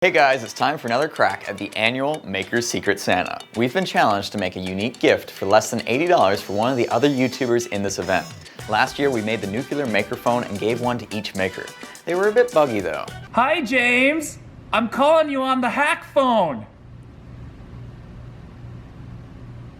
Hey guys, it's time for another crack at the annual Maker's Secret Santa. We've been challenged to make a unique gift for less than $80 for one of the other YouTubers in this event. Last year we made the nuclear maker phone and gave one to each maker. They were a bit buggy though. Hi James, I'm calling you on the hack phone.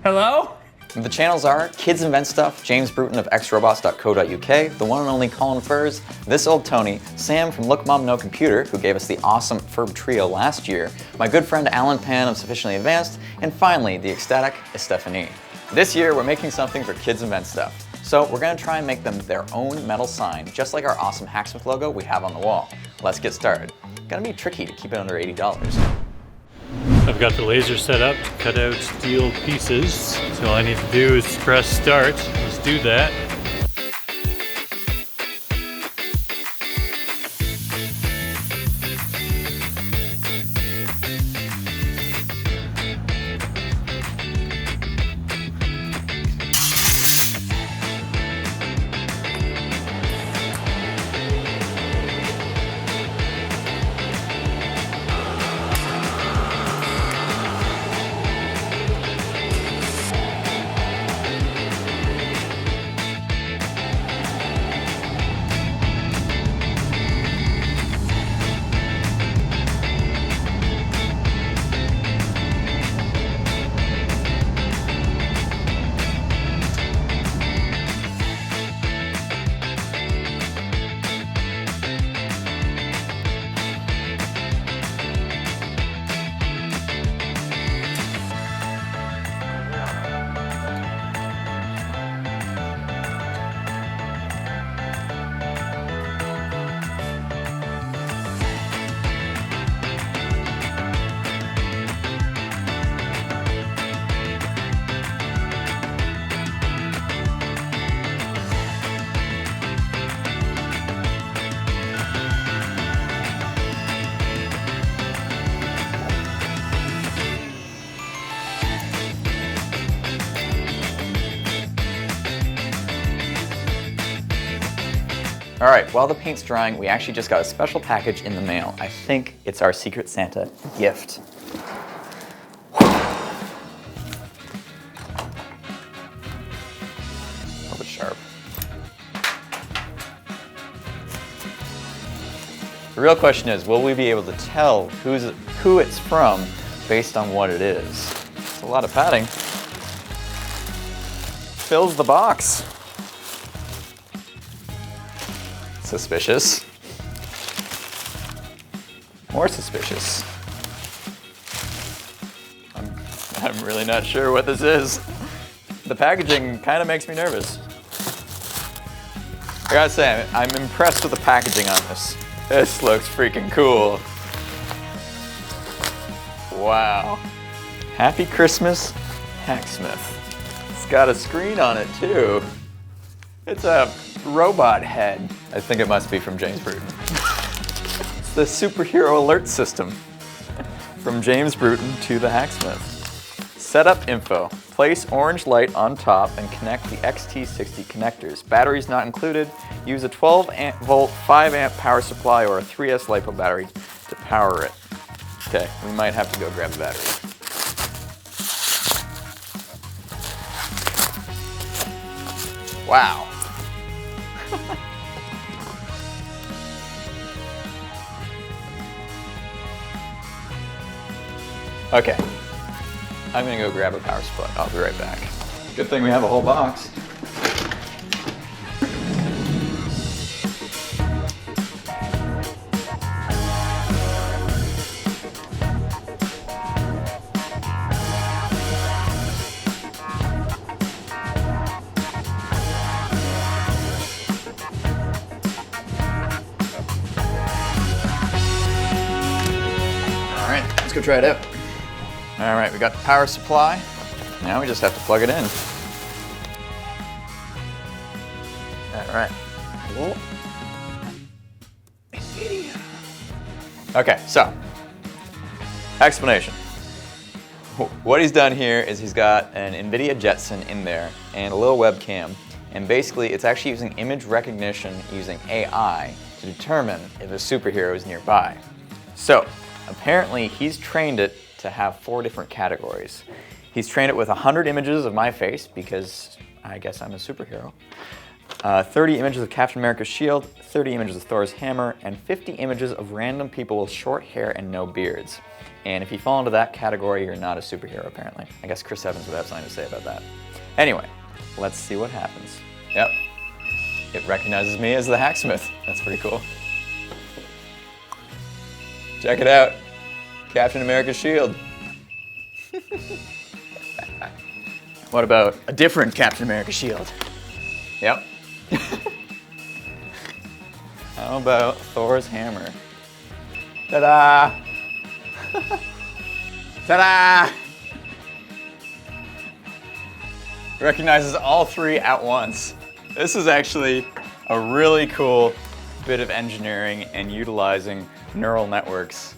Hello? The channels are Kids Invent Stuff, James Bruton of xrobots.co.uk, the one and only Colin Furs, This Old Tony, Sam from Look Mom No Computer, who gave us the awesome Ferb Trio last year, my good friend Alan Pan of Sufficiently Advanced, and finally the ecstatic Stephanie. This year we're making something for Kids Invent Stuff. So we're going to try and make them their own metal sign, just like our awesome Hacksmith logo we have on the wall. Let's get started. Gonna be tricky to keep it under $80. I've got the laser set up to cut out steel pieces, so all I need to do is press start. Let's do that. Alright, while the paint's drying, we actually just got a special package in the mail. I think it's our Secret Santa gift. Hope it's sharp. The real question is, will we be able to tell who it's from based on what it is? It's a lot of padding. Fills the box. Suspicious. More suspicious. I'm really not sure what this is. The packaging kind of makes me nervous. I gotta say, I'm impressed with the packaging on this. This looks freaking cool. Wow. Happy Christmas, Hacksmith. It's got a screen on it too. It's a robot head. I think it must be from James Bruton. It's the superhero alert system. From James Bruton to the Hacksmith. Setup info. Place orange light on top and connect the XT60 connectors. Batteries not included. Use a 12 volt 5 amp power supply or a 3S LiPo battery to power it. Okay, we might have to go grab the battery. Wow. Okay, I'm gonna go grab a power supply. I'll be right back. Good thing we have a whole box. All right, let's go try it out. All right, we got the power supply. Now we just have to plug it in. All right. Whoa. NVIDIA. Okay, so, explanation. What he's done here is he's got an NVIDIA Jetson in there and a little webcam, and basically it's actually using image recognition using AI to determine if a superhero is nearby. So, Apparently, he's trained it to have 4 different categories. He's trained it with 100 images of my face, because I guess I'm a superhero. 30 images of Captain America's shield, 30 images of Thor's hammer, and 50 images of random people with short hair and no beards. And if you fall into that category, you're not a superhero, apparently. I guess Chris Evans would have something to say about that. Anyway, let's see what happens. Yep, it recognizes me as the Hacksmith. That's pretty cool. Check it out, Captain America's shield. What about a different Captain America shield? Yep. How about Thor's hammer? Ta-da! Ta-da! Recognizes all 3 at once. This is actually a really cool bit of engineering and utilizing neural networks.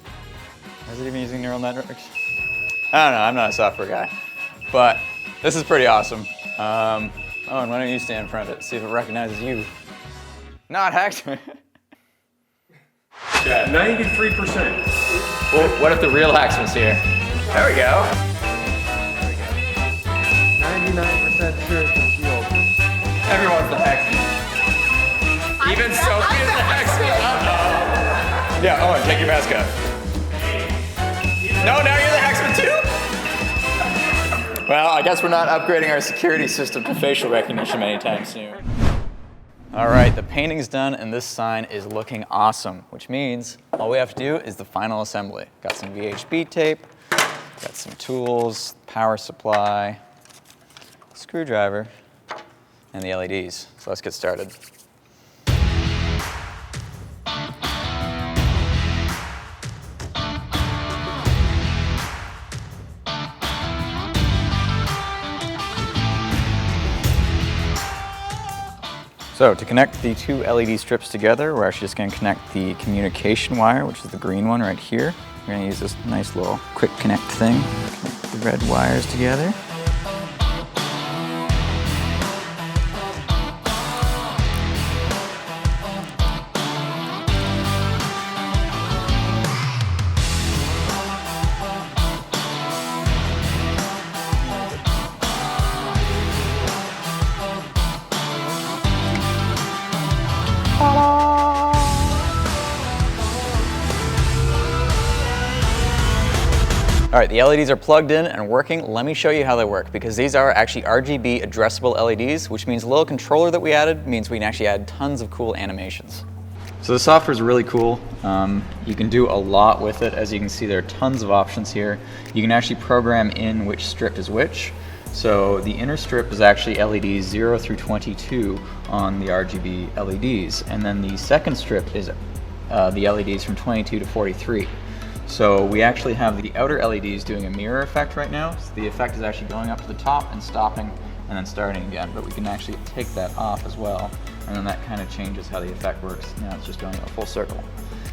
Is it even using neural networks? I don't know, I'm not a software guy. But this is pretty awesome. Owen, why don't you stand in front of it, see if it recognizes you. Not Hacksmith. Yeah, 93%. Well, what if the real Hacksmith's here? There we go. 99% sure it's a shield. Everyone's the Hacksmith. Even Sophie is the Hacksmith. Uh-oh. Yeah, Owen, take your mask off. No, now you're the Hacksmith too? Well, I guess we're not upgrading our security system to facial recognition anytime soon. All right, the painting's done and this sign is looking awesome, which means all we have to do is the final assembly. Got some VHB tape, got some tools, power supply, screwdriver, and the LEDs. So let's get started. So to connect the 2 LED strips together, we're actually just going to connect the communication wire, which is the green one right here. We're going to use this nice little quick connect thing. Connect the red wires together. All right, the LEDs are plugged in and working. Let me show you how they work, because these are actually RGB addressable LEDs, which means the little controller that we added means we can actually add tons of cool animations. So the software is really cool. You can do a lot with it. As you can see, there are tons of options here. You can actually program in which strip is which. So the inner strip is actually LEDs 0 through 22 on the RGB LEDs. And then the second strip is the LEDs from 22 to 43. So we actually have the outer LEDs doing a mirror effect right now. So the effect is actually going up to the top and stopping and then starting again, but we can actually take that off as well. And then that kind of changes how the effect works. Now it's just going a full circle.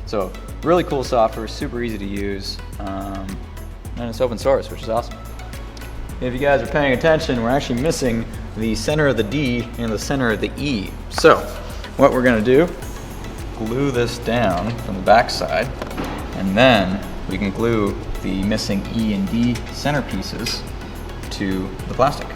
So really cool software, super easy to use, and it's open source, which is awesome. If you guys are paying attention, we're actually missing the center of the D and the center of the E. So what we're gonna do, glue this down from the back side, and then we can glue the missing E and D center pieces to the plastic.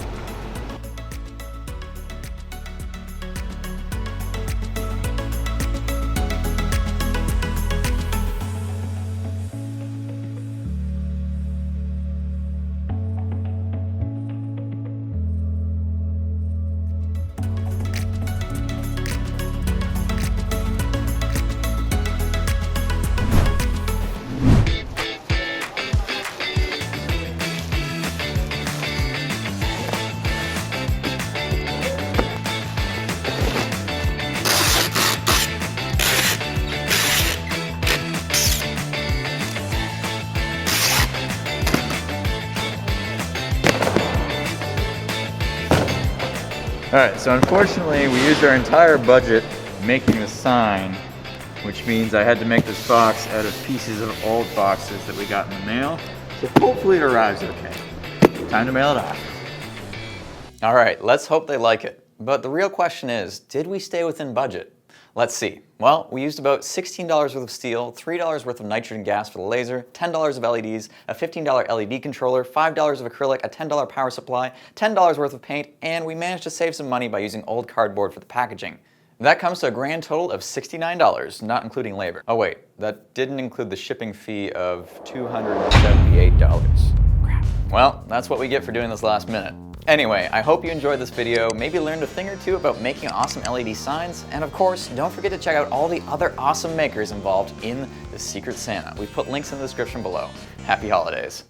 Alright, so unfortunately we used our entire budget making the sign, which means I had to make this box out of pieces of old boxes that we got in the mail. So hopefully it arrives okay. Time to mail it off. Alright, let's hope they like it. But the real question is, did we stay within budget? Let's see. Well, we used about $16 worth of steel, $3 worth of nitrogen gas for the laser, $10 of LEDs, a $15 LED controller, $5 of acrylic, a $10 power supply, $10 worth of paint, and we managed to save some money by using old cardboard for the packaging. That comes to a grand total of $69, not including labor. Oh wait, that didn't include the shipping fee of $278. Crap. Well, that's what we get for doing this last minute. Anyway, I hope you enjoyed this video, maybe learned a thing or two about making awesome LED signs, and of course, don't forget to check out all the other awesome makers involved in the Secret Santa. We put links in the description below. Happy holidays.